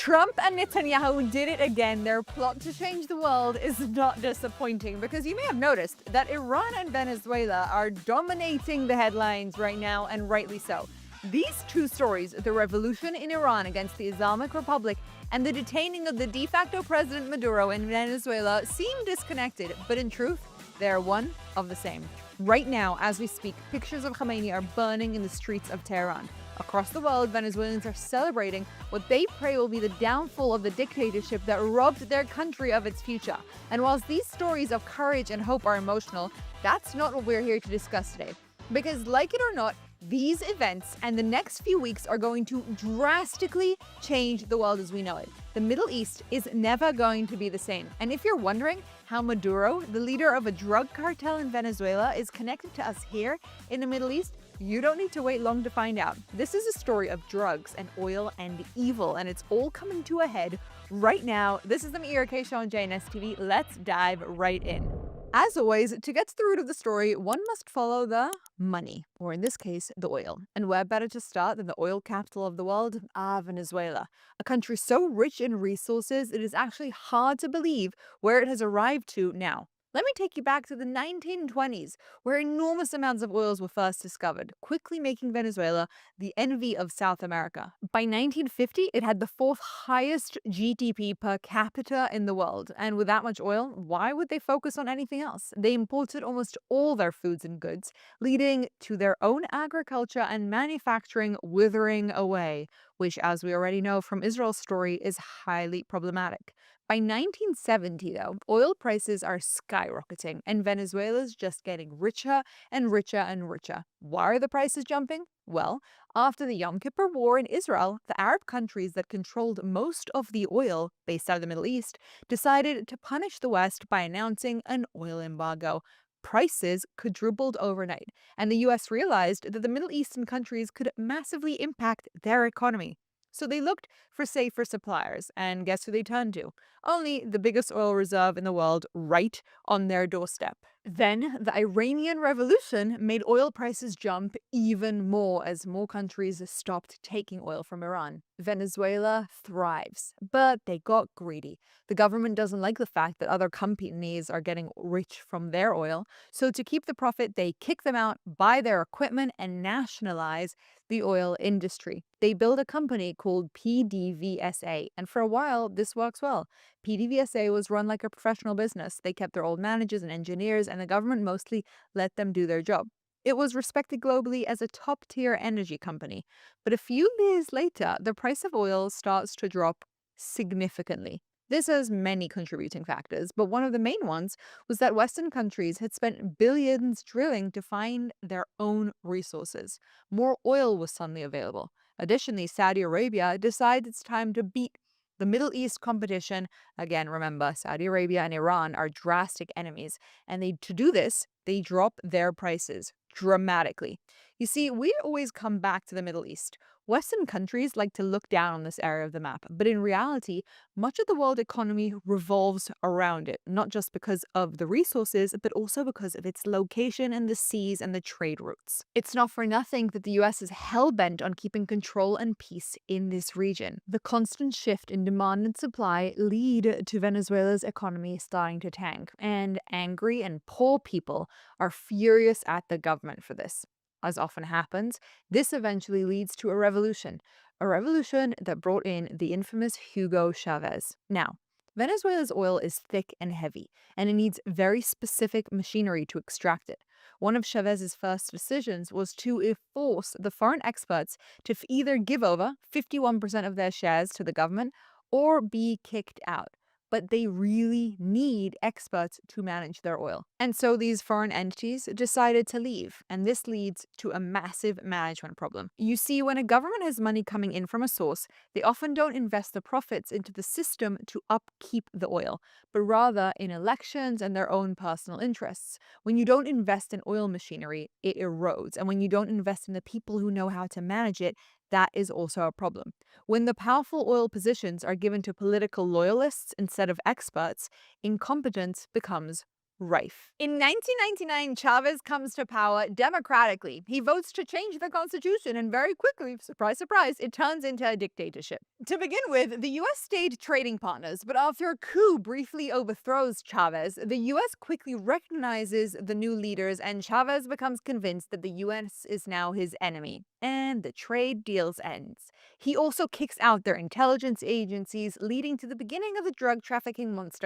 Trump and Netanyahu did it again. Their plot to change the world is not disappointing because you may have noticed that Iran and Venezuela are dominating the headlines right now, and rightly so. These two stories, the revolution in Iran against the Islamic Republic and the detaining of the de facto President Maduro in Venezuela, seem disconnected, but in truth, they're one of the same. Right now, as we speak, pictures of Khamenei are burning in the streets of Tehran. Across the world, Venezuelans are celebrating what they pray will be the downfall of the dictatorship that robbed their country of its future. And whilst these stories of courage and hope are emotional, that's not what we're here to discuss today. Because, like it or not, these events and the next few weeks are going to drastically change the world as we know it. The Middle East is never going to be the same. And if you're wondering how Maduro, the leader of a drug cartel in Venezuela, is connected to us here in the Middle East, you don't need to wait long to find out. This is a story of drugs and oil and evil, and it's all coming to a head right now. This is the Meira K Show on JNS TV. Let's dive right in. As always, to get to the root of the story, one must follow the money, or in this case, the oil. And where better to start than the oil capital of the world? Venezuela. A country so rich in resources, it is actually hard to believe where it has arrived to now. Let me take you back to the 1920s, where enormous amounts of oils were first discovered, quickly making Venezuela the envy of South America. By 1950, it had the fourth highest GDP per capita in the world. And with that much oil, why would they focus on anything else? They imported almost all their foods and goods, leading to their own agriculture and manufacturing withering away, which, as we already know from Israel's story, is highly problematic. By 1970, though, oil prices are skyrocketing, and Venezuela's just getting richer and richer and richer. Why are the prices jumping? Well, after the Yom Kippur War in Israel, the Arab countries that controlled most of the oil based out of the Middle East decided to punish the West by announcing an oil embargo. Prices quadrupled overnight, and the US realized that the Middle Eastern countries could massively impact their economy. So they looked for safer suppliers, and guess who they turned to? Only the biggest oil reserve in the world right on their doorstep. Then, the Iranian Revolution made oil prices jump even more as more countries stopped taking oil from Iran. Venezuela thrives, but they got greedy. The government doesn't like the fact that other companies are getting rich from their oil, so to keep the profit, they kick them out, buy their equipment, and nationalize the oil industry. They build a company called PDVSA, and for a while, this works well. PDVSA was run like a professional business. They kept their old managers and engineers, and the government mostly let them do their job. It was respected globally as a top-tier energy company. But a few years later, the price of oil starts to drop significantly. This has many contributing factors, but one of the main ones was that Western countries had spent billions drilling to find their own resources. More oil was suddenly available. Additionally, Saudi Arabia decided it's time to beat the Middle East competition. Again, remember, Saudi Arabia and Iran are drastic enemies, and to do this, they drop their prices dramatically. You see, we always come back to the Middle East. Western countries like to look down on this area of the map, but in reality, much of the world economy revolves around it, not just because of the resources, but also because of its location and the seas and the trade routes. It's not for nothing that the US is hell-bent on keeping control and peace in this region. The constant shift in demand and supply lead to Venezuela's economy starting to tank, and angry and poor people are furious at the government for this. As often happens, this eventually leads to a revolution that brought in the infamous Hugo Chavez. Now, Venezuela's oil is thick and heavy, and it needs very specific machinery to extract it. One of Chavez's first decisions was to force the foreign experts to either give over 51% of their shares to the government or be kicked out. But they really need experts to manage their oil. And so these foreign entities decided to leave, and this leads to a massive management problem. You see, when a government has money coming in from a source, they often don't invest the profits into the system to upkeep the oil, but rather in elections and their own personal interests. When you don't invest in oil machinery, it erodes, and when you don't invest in the people who know how to manage it, that is also a problem. When the powerful oil positions are given to political loyalists instead of experts, incompetence becomes rife. In 1999, Chavez comes to power democratically. He votes to change the constitution, and very quickly, surprise, surprise, it turns into a dictatorship. To begin with, the US stayed trading partners, but after a coup briefly overthrows Chavez, the US quickly recognizes the new leaders, and Chavez becomes convinced that the US is now his enemy, and the trade deals ends. He also kicks out their intelligence agencies, leading to the beginning of the drug trafficking monster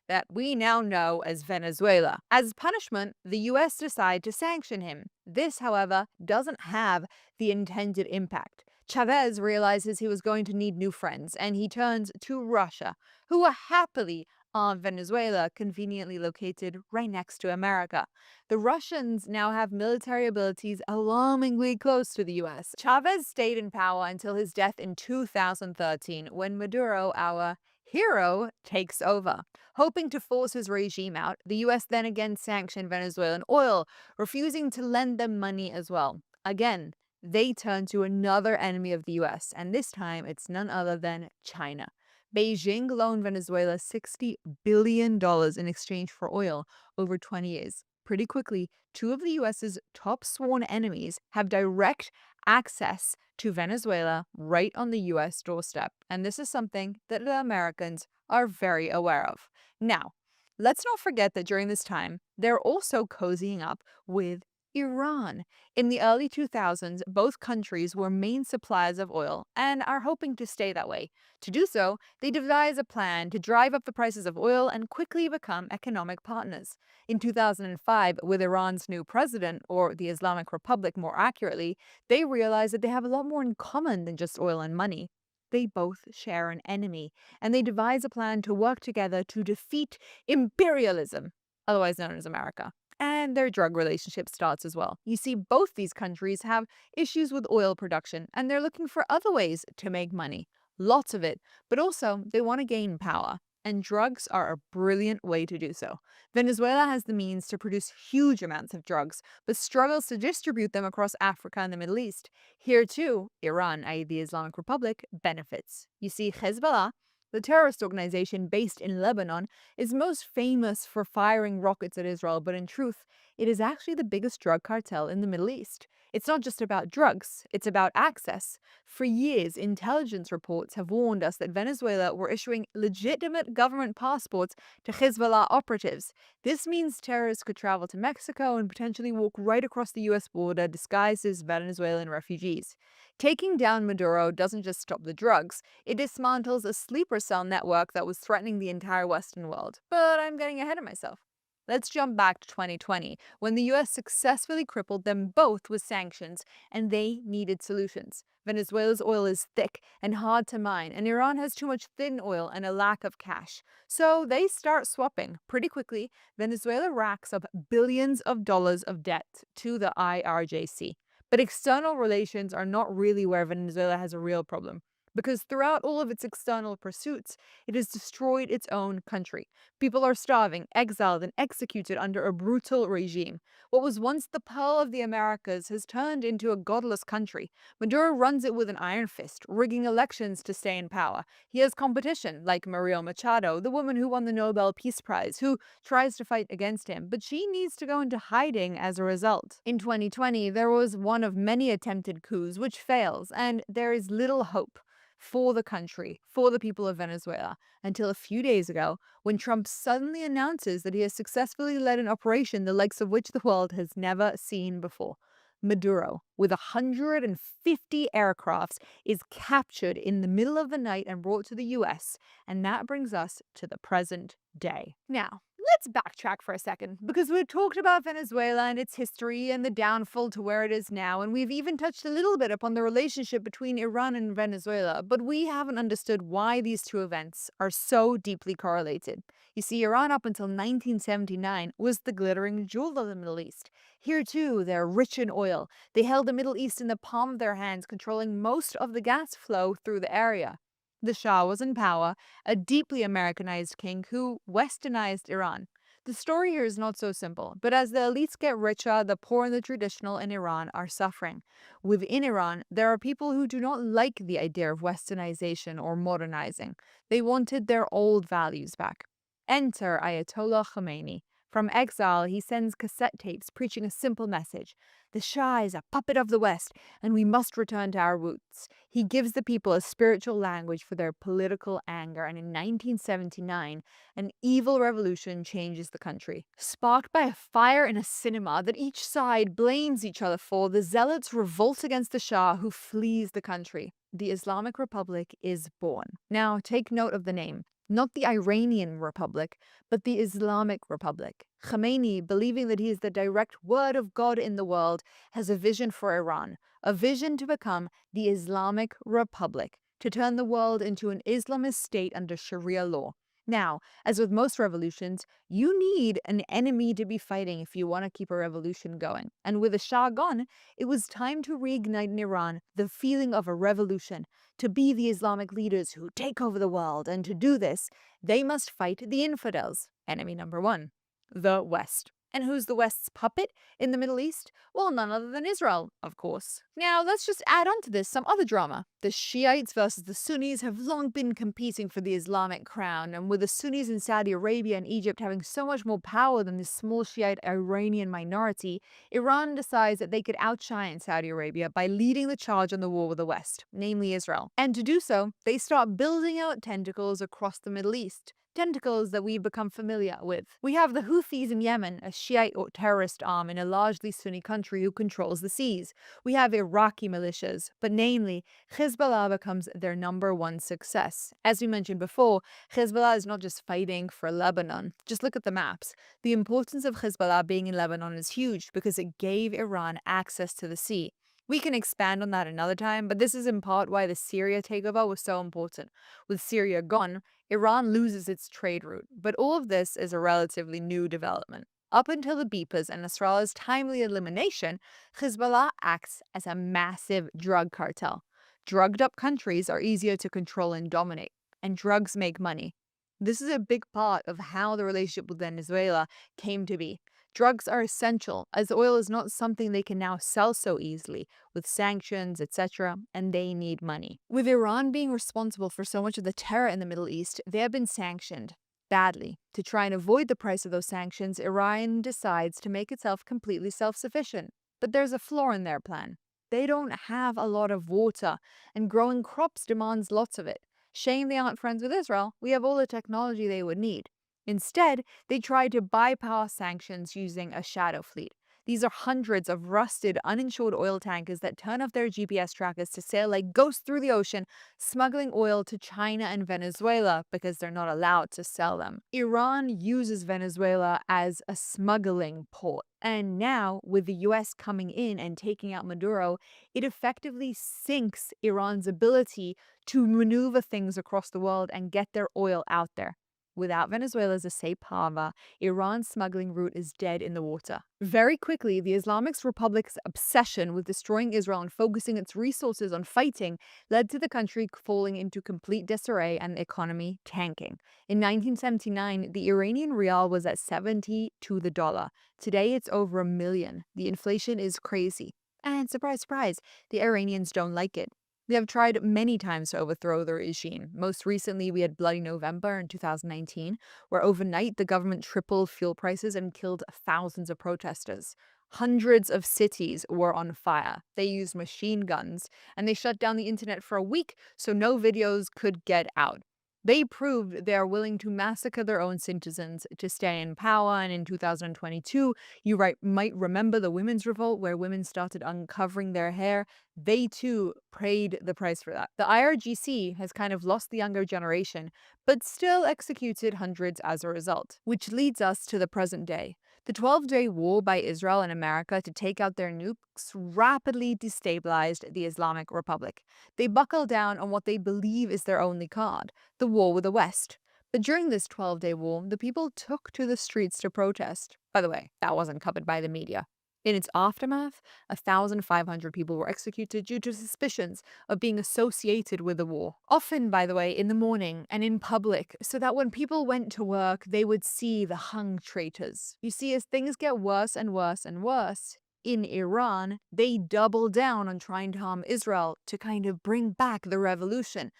that we now know as Venezuela. As punishment, the US decide to sanction him. This, however, doesn't have the intended impact. Chavez realizes he was going to need new friends, and he turns to Russia, who are happily on Venezuela, conveniently located right next to America. The Russians now have military abilities alarmingly close to the US. Chavez stayed in power until his death in 2013, when Maduro, our hero, takes over. Hoping to force his regime out, the US then again sanctioned Venezuelan oil, refusing to lend them money as well. Again, they turn to another enemy of the US, and this time it's none other than China. Beijing loaned Venezuela $60 billion in exchange for oil over 20 years. Pretty quickly, two of the US's top sworn enemies have direct access to Venezuela right on the US doorstep, and this is something that the Americans are very aware of. Now, let's not forget that during this time, they're also cozying up with Iran. In the early 2000s, both countries were main suppliers of oil and are hoping to stay that way. To do so, they devise a plan to drive up the prices of oil and quickly become economic partners. In 2005, with Iran's new president, or the Islamic Republic more accurately, they realized that they have a lot more in common than just oil and money. They both share an enemy, and they devise a plan to work together to defeat imperialism, otherwise known as America. And their drug relationship starts as well. You see, both these countries have issues with oil production, and they're looking for other ways to make money. Lots of it, but also they want to gain power. And drugs are a brilliant way to do so. Venezuela has the means to produce huge amounts of drugs, but struggles to distribute them across Africa and the Middle East. Here too, Iran, i.e. the Islamic Republic, benefits. You see, Hezbollah, the terrorist organization based in Lebanon, is most famous for firing rockets at Israel, but in truth, it is actually the biggest drug cartel in the Middle East. It's not just about drugs, it's about access. For years, intelligence reports have warned us that Venezuela were issuing legitimate government passports to Hezbollah operatives. This means terrorists could travel to Mexico and potentially walk right across the US border disguised as Venezuelan refugees. Taking down Maduro doesn't just stop the drugs, it dismantles a sleeper cell network that was threatening the entire Western world. But I'm getting ahead of myself. Let's jump back to 2020, when the US successfully crippled them both with sanctions, and they needed solutions. Venezuela's oil is thick and hard to mine, and Iran has too much thin oil and a lack of cash. So they start swapping. Pretty quickly, Venezuela racks up billions of dollars of debt to the IRJC. But external relations are not really where Venezuela has a real problem, because throughout all of its external pursuits, it has destroyed its own country. People are starving, exiled, and executed under a brutal regime. What was once the pearl of the Americas has turned into a godless country. Maduro runs it with an iron fist, rigging elections to stay in power. He has competition, like Maria Machado, the woman who won the Nobel Peace Prize, who tries to fight against him, but she needs to go into hiding as a result. In 2020, there was one of many attempted coups which fails, and there is little hope for the country, for the people of Venezuela, until a few days ago when Trump suddenly announces that he has successfully led an operation the likes of which the world has never seen before. Maduro, with 150 aircrafts, is captured in the middle of the night and brought to the US, and that brings us to the present day. Now, let's backtrack for a second, because we've talked about Venezuela and its history and the downfall to where it is now, and we've even touched a little bit upon the relationship between Iran and Venezuela, but we haven't understood why these two events are so deeply correlated. You see, Iran up until 1979 was the glittering jewel of the Middle East. Here too, they're rich in oil. They held the Middle East in the palm of their hands, controlling most of the gas flow through the area. The Shah was in power, a deeply Americanized king who westernized Iran. The story here is not so simple, but as the elites get richer, the poor and the traditional in Iran are suffering. Within Iran, there are people who do not like the idea of westernization or modernizing. They wanted their old values back. Enter Ayatollah Khomeini. From exile, he sends cassette tapes preaching a simple message: the Shah is a puppet of the West, and we must return to our roots. He gives the people a spiritual language for their political anger, and in 1979, an evil revolution changes the country. Sparked by a fire in a cinema that each side blames each other for, the zealots revolt against the Shah, who flees the country. The Islamic Republic is born. Now, take note of the name. Not the Iranian Republic, but the Islamic Republic. Khomeini, believing that he is the direct word of God in the world, has a vision for Iran, a vision to become the Islamic Republic, to turn the world into an Islamist state under Sharia law. Now, as with most revolutions, you need an enemy to be fighting if you want to keep a revolution going. And with the Shah gone, it was time to reignite in Iran the feeling of a revolution, to be the Islamic leaders who take over the world. And to do this, they must fight the infidels. Enemy number one, the West. And who's the West's puppet in the Middle East? Well, none other than Israel, of course. Now, let's just add on to this some other drama. The Shiites versus the Sunnis have long been competing for the Islamic crown, and with the Sunnis in Saudi Arabia and Egypt having so much more power than this small Shiite Iranian minority, Iran decides that they could outshine Saudi Arabia by leading the charge on the war with the West, namely Israel. And to do so, they start building out tentacles across the Middle East. Tentacles that we've become familiar with. We have the Houthis in Yemen, a Shiite or terrorist arm in a largely Sunni country who controls the seas. We have Iraqi militias, but namely, Hezbollah becomes their number one success. As we mentioned before, Hezbollah is not just fighting for Lebanon. Just look at the maps. The importance of Hezbollah being in Lebanon is huge because it gave Iran access to the sea. We can expand on that another time, but this is in part why the Syria takeover was so important. With Syria gone, Iran loses its trade route, but all of this is a relatively new development. Up until the Beepers and Nasrallah's timely elimination, Hezbollah acts as a massive drug cartel. Drugged up countries are easier to control and dominate, and drugs make money. This is a big part of how the relationship with Venezuela came to be. Drugs are essential, as oil is not something they can now sell so easily, with sanctions, etc., and they need money. With Iran being responsible for so much of the terror in the Middle East, they have been sanctioned badly. To try and avoid the price of those sanctions, Iran decides to make itself completely self-sufficient. But there's a flaw in their plan. They don't have a lot of water, and growing crops demands lots of it. Shame they aren't friends with Israel. We have all the technology they would need. Instead, they tried to bypass sanctions using a shadow fleet. These are hundreds of rusted, uninsured oil tankers that turn off their GPS trackers to sail like ghosts through the ocean, smuggling oil to China and Venezuela because they're not allowed to sell them. Iran uses Venezuela as a smuggling port. And now, with the US coming in and taking out Maduro, it effectively sinks Iran's ability to maneuver things across the world and get their oil out there. Without Venezuela as a safe harbor, Iran's smuggling route is dead in the water. Very quickly, the Islamic Republic's obsession with destroying Israel and focusing its resources on fighting led to the country falling into complete disarray and the economy tanking. In 1979, the Iranian rial was at 70 to the dollar. Today, it's over $1 million. The inflation is crazy. And surprise, surprise, the Iranians don't like it. They have tried many times to overthrow the regime. Most recently, we had Bloody November in 2019, where overnight the government tripled fuel prices and killed thousands of protesters. Hundreds of cities were on fire. They used machine guns, and they shut down the internet for a week so no videos could get out. They proved they are willing to massacre their own citizens to stay in power, and in 2022, you might remember the women's revolt where women started uncovering their hair. They too paid the price for that. The IRGC has kind of lost the younger generation, but still executed hundreds as a result, which leads us to the present day. The 12-day war by Israel and America to take out their nukes rapidly destabilized the Islamic Republic. They buckle down on what they believe is their only card, the war with the West. But during this 12-day war, the people took to the streets to protest. By the way, that wasn't covered by the media. In its aftermath, 1,500 people were executed due to suspicions of being associated with the war. Often, by the way, in the morning and in public, so that when people went to work, they would see the hung traitors. You see, as things get worse and worse and worse, in Iran, they double down on trying to harm Israel to kind of bring back the revolution.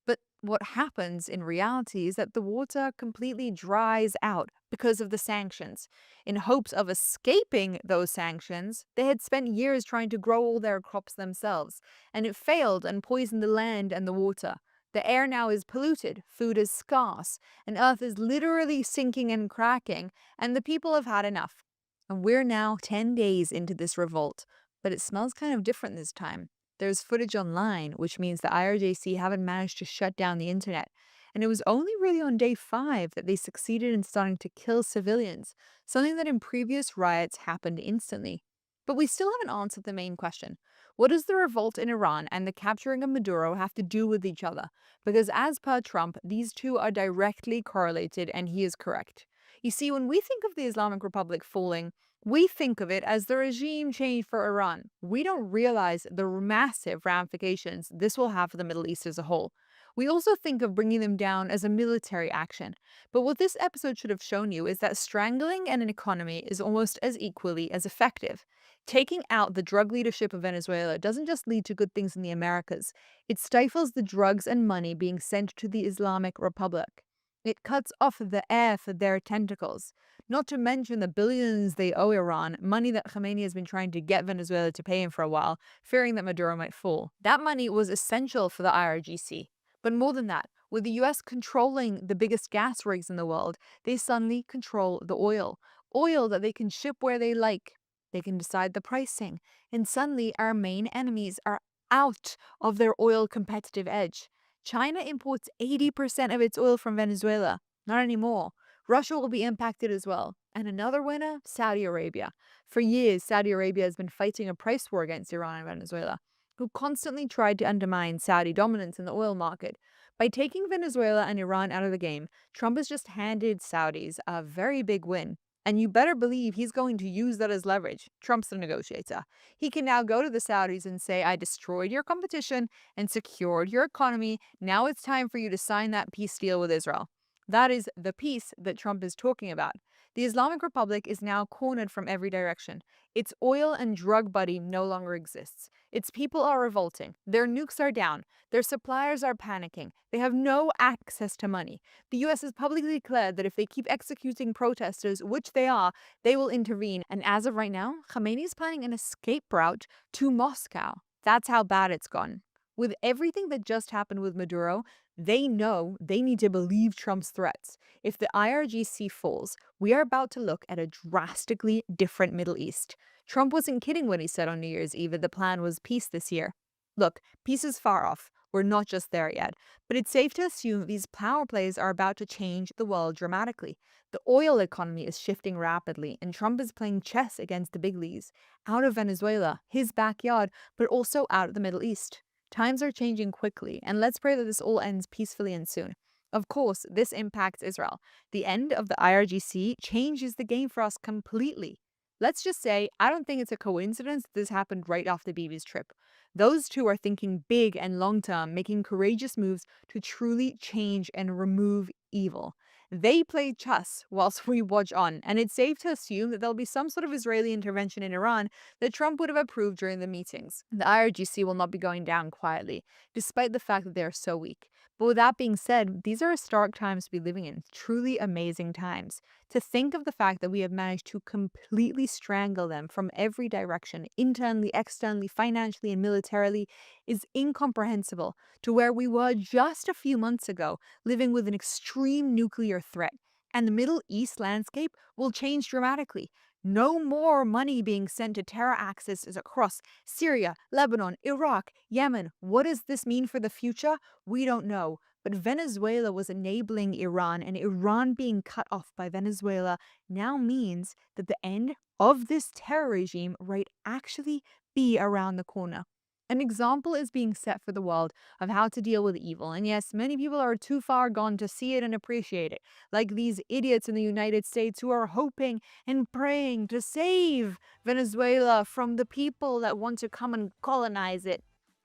But What happens in reality is that the water completely dries out because of the sanctions. In hopes of escaping those sanctions, they had spent years trying to grow all their crops themselves, and it failed and poisoned the land and the water. The air now is polluted, food is scarce, and Earth is literally sinking and cracking, and the people have had enough. And we're now 10 days into this revolt, but it smells kind of different this time. There's footage online, which means the IRGC haven't managed to shut down the internet. And it was only really on day 5 that they succeeded in starting to kill civilians, something that in previous riots happened instantly. But we still haven't answered the main question. What does the revolt in Iran and the capturing of Maduro have to do with each other? Because as per Trump, these two are directly correlated, and he is correct. You see, when we think of the Islamic Republic falling, we think of it as the regime change for Iran. We don't realize the massive ramifications this will have for the Middle East as a whole. We also think of bringing them down as a military action. But what this episode should have shown you is that strangling an economy is almost as equally as effective. Taking out the drug leadership of Venezuela doesn't just lead to good things in the Americas, it stifles the drugs and money being sent to the Islamic Republic. It cuts off the air for their tentacles. Not to mention the billions they owe Iran, money that Khamenei has been trying to get Venezuela to pay him for a while, fearing that Maduro might fall. That money was essential for the IRGC. But more than that, with the US controlling the biggest gas rigs in the world, they suddenly control the oil. Oil that they can ship where they like. They can decide the pricing. And suddenly our main enemies are out of their oil competitive edge. China imports 80% of its oil from Venezuela. Not anymore. Russia will be impacted as well. And another winner, Saudi Arabia. For years, Saudi Arabia has been fighting a price war against Iran and Venezuela, who constantly tried to undermine Saudi dominance in the oil market. By taking Venezuela and Iran out of the game, Trump has just handed Saudis a very big win. And you better believe he's going to use that as leverage. Trump's the negotiator. He can now go to the Saudis and say, I destroyed your competition and secured your economy. Now it's time for you to sign that peace deal with Israel. That is the peace that Trump is talking about. The Islamic Republic is now cornered from every direction. Its oil and drug buddy no longer exists. Its people are revolting. Their nukes are down. Their suppliers are panicking. They have no access to money. The US has publicly declared that if they keep executing protesters, which they are, they will intervene. And as of right now, Khamenei is planning an escape route to Moscow. That's how bad it's gone. With everything that just happened with Maduro, they know they need to believe Trump's threats. If the IRGC falls, we are about to look at a drastically different Middle East. Trump wasn't kidding when he said on New Year's Eve that the plan was peace this year. Look, peace is far off. We're not just there yet. But it's safe to assume these power plays are about to change the world dramatically. The oil economy is shifting rapidly, and Trump is playing chess against the big leagues, out of Venezuela, his backyard, but also out of the Middle East. Times are changing quickly, and let's pray that this all ends peacefully and soon. Of course, this impacts Israel. The end of the IRGC changes the game for us completely. Let's just say, I don't think it's a coincidence that this happened right after Bibi's trip. Those two are thinking big and long term, making courageous moves to truly change and remove evil. They play chess whilst we watch on, and it's safe to assume that there'll be some sort of Israeli intervention in Iran that Trump would have approved during the meetings. The IRGC will not be going down quietly, despite the fact that they are so weak. But with that being said, these are historic times to be living in, truly amazing times. To think of the fact that we have managed to completely strangle them from every direction, internally, externally, financially, and militarily, is incomprehensible to where we were just a few months ago, living with an extreme nuclear threat. And the Middle East landscape will change dramatically. No more money being sent to terror axis across Syria, Lebanon, Iraq, Yemen. What does this mean for the future? We don't know. But Venezuela was enabling Iran, and Iran being cut off by Venezuela now means that the end of this terror regime might actually be around the corner. An example is being set for the world of how to deal with evil. And yes, many people are too far gone to see it and appreciate it, like these idiots in the United States who are hoping and praying to save Venezuela from the people that want to come and colonize it.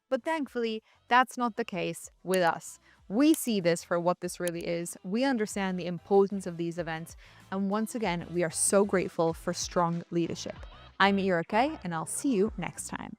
But thankfully, that's not the case with us. We see this for what this really is. We understand the importance of these events. And once again, we are so grateful for strong leadership. I'm Ira Kay, and I'll see you next time.